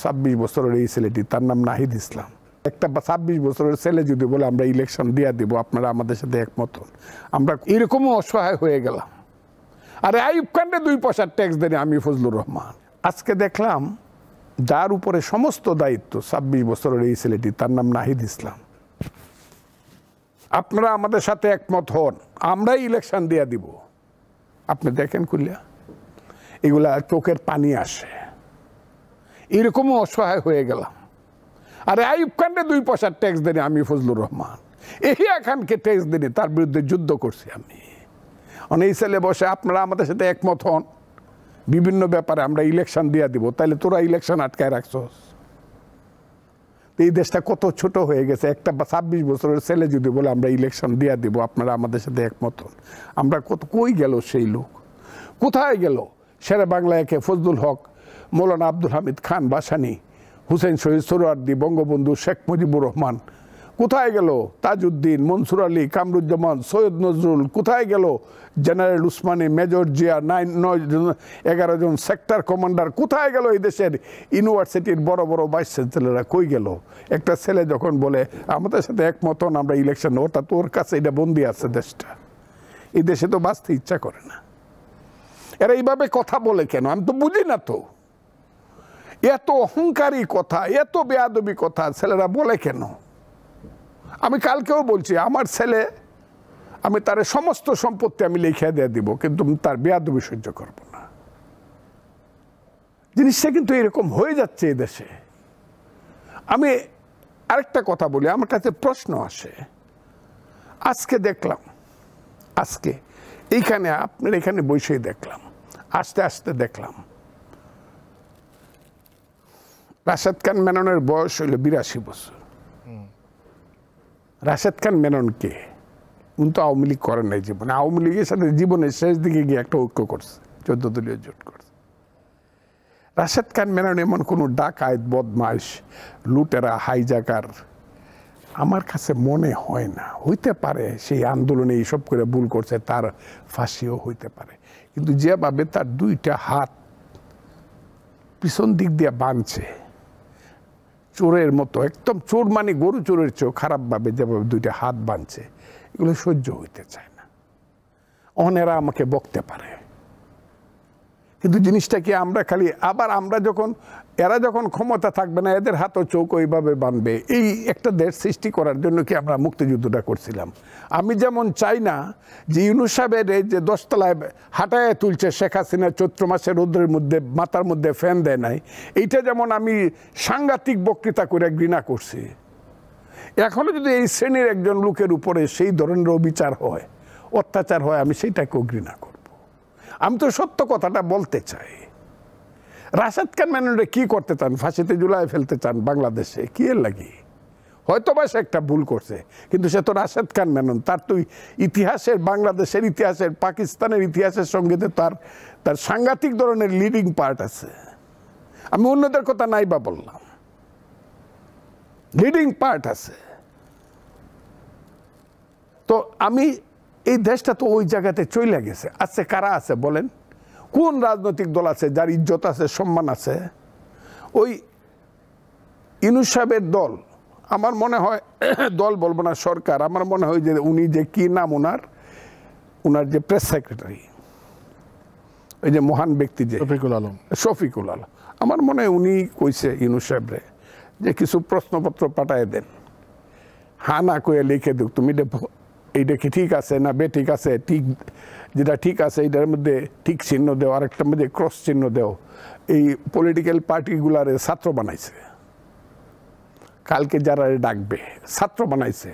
26 বছরের এই ছেলেটি, তার নাম নাহিদ ইসলাম। একটা 26 বছরের ছেলে যদি বলে আমরা ইলেকশন দিয়ে দিব, আপনারা আমাদের সাথে একমত হন, আমরা এরকমও অসহায় হয়ে গেলাম। আরে আইয়ুব খানরে 2 পয়সার ট্যাক্স দেন আমি ফজলুর রহমান। আজকে দেখলাম যার উপরে সমস্ত দায়িত্ব 26 বছরের এই ছেলেটি, তার নাম নাহিদ ইসলাম। আপনারা আমাদের সাথে একমত হন, আমরাই ইলেকশন দিয়ে দিব। আপনি দেখেন কুলিয়া, এগুলা চোখের পানি আসে, এরকমও অসহায় হয়ে গেলাম। আরে আইয়ুব খানরে 2 পয়সার ট্যাক্স দেন আমি ফজলুর রহমান। এহিয়া খানকে ট্যাক্স দেনি, তার বিরুদ্ধে যুদ্ধ করছি আমি। এই ছেলে বসে আপনারা আমাদের সাথে একমত হন, বিভিন্ন ব্যাপারে আমরা ইলেকশন দিয়ে দিব। তাইলে তোরা ইলেকশন আটকায় রাখছস। এই দেশটা কত ছোট হয়ে গেছে। একটা 26 বছরের ছেলে যদি বলে আমরা ইলেকশন দিয়ে দিব, আপনারা আমাদের সাথে একমত হন, আমরা কই গেল সেই লোক? কোথায় গেল শেরে বাংলা একে ফজলুল হক, মৌলানা আব্দুল হামিদ খান বাসানি, হুসেন শহীদ সোহরাওয়ার্দী, বঙ্গবন্ধু শেখ মুজিবুর রহমান? কোথায় গেল তাজউদ্দিন, মনসুর আলী, কামরুজ্জামান, সৈয়দ নজরুল? কোথায় গেল জেনারেল উসমানী, মেজর জিয়া, 11 জন সেক্টর কমান্ডার? কোথায় গেল এই দেশের ইউনিভার্সিটির বড় বড় ভাইস চ্যান্সেলররা? কই গেল? একটা ছেলে যখন বলে আমাদের সাথে একমত হন, আমরা ইলেকশন, ওটা তোর কাছে এটা বন্দি আছে দেশটা। এই দেশে তো বাঁচতে ইচ্ছা করে না। এরা এইভাবে কথা বলে কেন? আমি তো বুঝি না তো। এত অহংকারী কথা, এত বেয়াদবি কথা ছেলেরা বলে কেন? আমি কালকেও বলছি, আমার ছেলে, আমি তার সমস্ত সম্পত্তি আমি লিখে দিয়ে দিব, কিন্তু তার বেয়াদবি সহ্য করব না। জিনিসটা কিন্তু এরকম হয়ে যাচ্ছে এই দেশে। আমি আরেকটা কথা বলি, আমার কাছে প্রশ্ন আসে। আজকে দেখলাম, আজকে এইখানে আপনার এখানে বসেই দেখলাম, আস্তে আস্তে দেখলাম রাশেদ খান মেননের বয়স হইল 82 বছর। রাশেদ খান মেনন কে? উনি তো আওয়ামী লীগ করেন নাই জীবনে। আওয়ামী লীগের সাথে জীবনের শেষ দিকে গিয়ে একটা ঐক্য করছে, 14 দলীয় জোট করছে। রাশেদ খান মেনন এমন কোনো ডাকাত, বদমাইশ, লুটেরা, হাইজাকার আমার কাছে মনে হয় না। হইতে পারে সেই আন্দোলনে এইসব করে ভুল করছে, তার ফাঁসিও হইতে পারে, কিন্তু যেভাবে তার 2টা হাত পিছন দিক দিয়ে বাঁধছে চোরের মতো, একদম চোর মানে গরু চোরের চেয়েও খারাপভাবে যেভাবে 2টা হাত বাঁধছে, এগুলো সহ্য হইতে চায় না। অনেরা আমাকে বকতে পারে, কিন্তু জিনিসটা কি আমরা খালি আবার আমরা যখন এরা যখন ক্ষমতা থাকবে না, এদের হাতও চোখ ওইভাবে বাঁধবে। এই একটা দেশ সৃষ্টি করার জন্য কি আমরা মুক্তিযুদ্ধটা করছিলাম? আমি যেমন চাই না যে ইউনূস সাহেবের এই যে 10 তলায় হাঁটায় তুলছে শেখ হাসিনা, চৈত্র মাসের রোদ্রের মধ্যে মাথার মধ্যে ফ্যান দেয় নাই, এইটা যেমন আমি সাংঘাতিক বক্তৃতা করে ঘৃণা করছি। এখনো যদি এই শ্রেণীর একজন লোকের উপরে সেই ধরনের অবিচার হয়, অত্যাচার হয়, আমি সেইটাকেও ঘৃণা করব। আমি তো সত্য কথাটা বলতে চাই। রাশেদ খান মেননরে কি করতে চান? ফাঁসিতে ঝুলায় ফেলতে চান বাংলাদেশে? কি এর লাগি? হয়তো বা সে একটা ভুল করছে, কিন্তু সে তো রাশেদ খান মেনন। তার তো ইতিহাসের, বাংলাদেশের ইতিহাসের, পাকিস্তানের ইতিহাসের সঙ্গে তার সাংঘাতিক ধরনের লিডিং পার্ট আছে। আমি অন্যদের কথা নাই বা বললাম, লিডিং পার্ট আছে। তো আমি এই দেশটা তো ওই জায়গাতে চলে গেছে। আজকে কারা আছে বলেন? কোন রাজনৈতিক দল আছে যার ইজ্জত আছে, সম্মান আছে? ওই ইউনূস সাহেবের দল, আমার মনে হয়, দল বলবো না, সরকার, আমার মনে হয় যে উনি যে কি নাম ওনার যে প্রেস সেক্রেটারি, ওই যে মহান ব্যক্তি যে শফিকুল আলম, আমার মনে হয় উনি কইছে ইউনূস সাহেবরে যে কিছু প্রশ্নপত্র পাঠায় দেন, হ্যাঁ না কয়ে লিখে দেখ, তুমি এইটা কি ঠিক আছে না বে ঠিক আছে, ঠিক যেটা ঠিক আছে এইটার মধ্যে ঠিক চিহ্ন দেও, আরেকটার মধ্যে ক্রস চিহ্ন দেও। এই পলিটিক্যাল পার্টিগুলারে ছাত্র বানাইছে, কালকে যারা ডাকবে ছাত্র বানাইছে।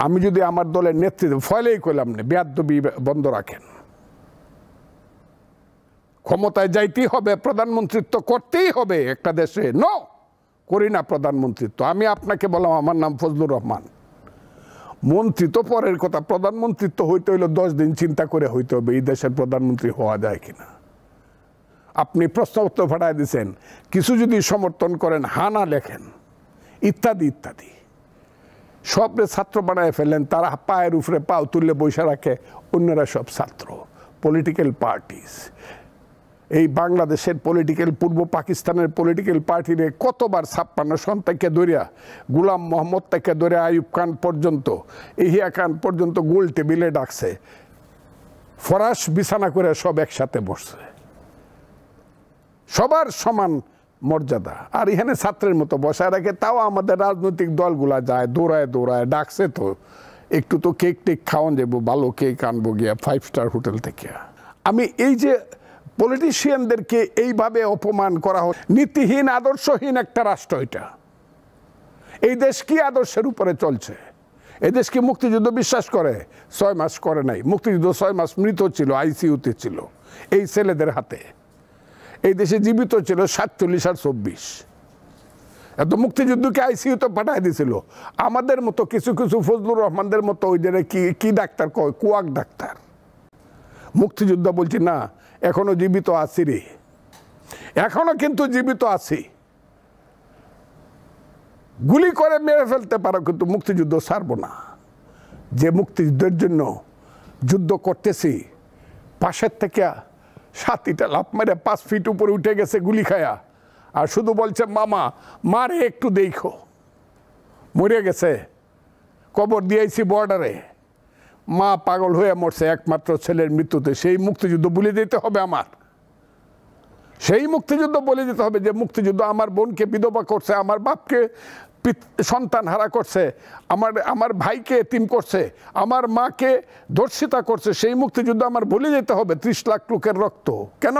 আমি যদি আমার দলের নেতৃত্ব ফলেই কইলাম না, বেয়াদবি বন্ধ রাখেন। ক্ষমতায় যাইতেই হবে, প্রধানমন্ত্রিত্ব করতেই হবে একটা দেশে। নো, করি না প্রধানমন্ত্রিত্ব। আমি আপনাকে বললাম আমার নাম ফজলুর রহমান। মন্ত্রী তো পরের কথা, প্রধানমন্ত্রিত্ব হইতে হইলে 10 দিন চিন্তা করে হইতে হবে এই দেশের প্রধানমন্ত্রী হওয়া যায় কিনা। আপনি প্রশ্নপত্র পাঠায় দিচ্ছেন, কিছু যদি সমর্থন করেন, হ্যাঁ না লেখেন, ইত্যাদি ইত্যাদি, সবরে ছাত্র বানায় ফেললেন। তারা পায়ের উপরে পাও তুললে বৈশা রাখে, অন্যরা সব ছাত্র, পলিটিক্যাল পার্টিস। এই বাংলাদেশের পলিটিক্যাল পূর্ব পাকিস্তানের পলিটিক্যাল পার্টিরে কতবার 56 সন থেকে ধরিয়া গুলাম মোহাম্মদ থেকে ধরে আইয়ুব খান পর্যন্ত ইহিয়া খান পর্যন্ত গোল টেবিলে ডাকছে, ফরাস বিছানা করে সব একসাথে বসছে, সবার সমান মর্যাদা। আর এখানে ছাত্রের মতো বসায় রাখে, তাও আমাদের রাজনৈতিক দলগুলা যায় দৌড়ায় দৌড়ায়, ডাকছে তো একটু তো কেক টেক খাওয়ান যাবো, ভালো কেক আনবো গিয়া 5 স্টার হোটেল থেকে। আমি এই যে পলিটিশিয়ানদেরকে এইভাবে অপমান করা হয়, নীতিহীন আদর্শহীন একটা রাষ্ট্র এটা। এই দেশ কি আদর্শের উপরে চলছে? এই দেশ কি মুক্তিযুদ্ধ বিশ্বাস করে? 6 মাস করে নাই। মুক্তিযুদ্ধ 6 মাস মৃত ছিল, আইসিইউতে ছিল এই ছেলেদের হাতে। এই দেশে জীবিত ছিল 47 আর 24। এত মুক্তিযুদ্ধকে আইসিইউতে পাঠাই দিয়েছিল। আমাদের মতো কিছু কিছু ফজলুর রহমানদের মতো ওই যে কি ডাক্তার কয়, কুয়াক ডাক্তার। মুক্তিযুদ্ধ বলছি না, এখনো জীবিত আছি রে, এখনো কিন্তু জীবিত আছি। গুলি করে মেরে ফেলতে পারো, কিন্তু মুক্তিযুদ্ধ ছাড়বো না। যে মুক্তিযুদ্ধের জন্য যুদ্ধ করতেছি, পাশের থেকে সাথীটা লাফ মেরে 5 ফিট উপরে উঠে গেছে গুলি খায়া, আর শুধু বলছে মামা মারে একটু দেখো, মরে গেছে, কবর দিয়েছি বর্ডারে, মা পাগল হয়ে মরছে একমাত্র ছেলের মৃত্যুতে। সেই মুক্তিযুদ্ধ বলে দিতে হবে আমার, সেই মুক্তিযুদ্ধ বলে দিতে হবে যে মুক্তিযুদ্ধ আমার বোনকে বিধবা করছে, আমার বাপকে সন্তান হারা করছে, আমার ভাইকে এতিম করছে, আমার মাকে ধর্ষিতা করছে। সেই মুক্তিযুদ্ধ আমার বলে যেতে হবে 30 লাখ লোকের রক্ত। কেন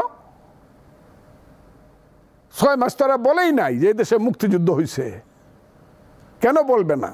6 মাস তারা বলেই নাই যে দেশে মুক্তিযুদ্ধ হয়েছে? কেন বলবে না?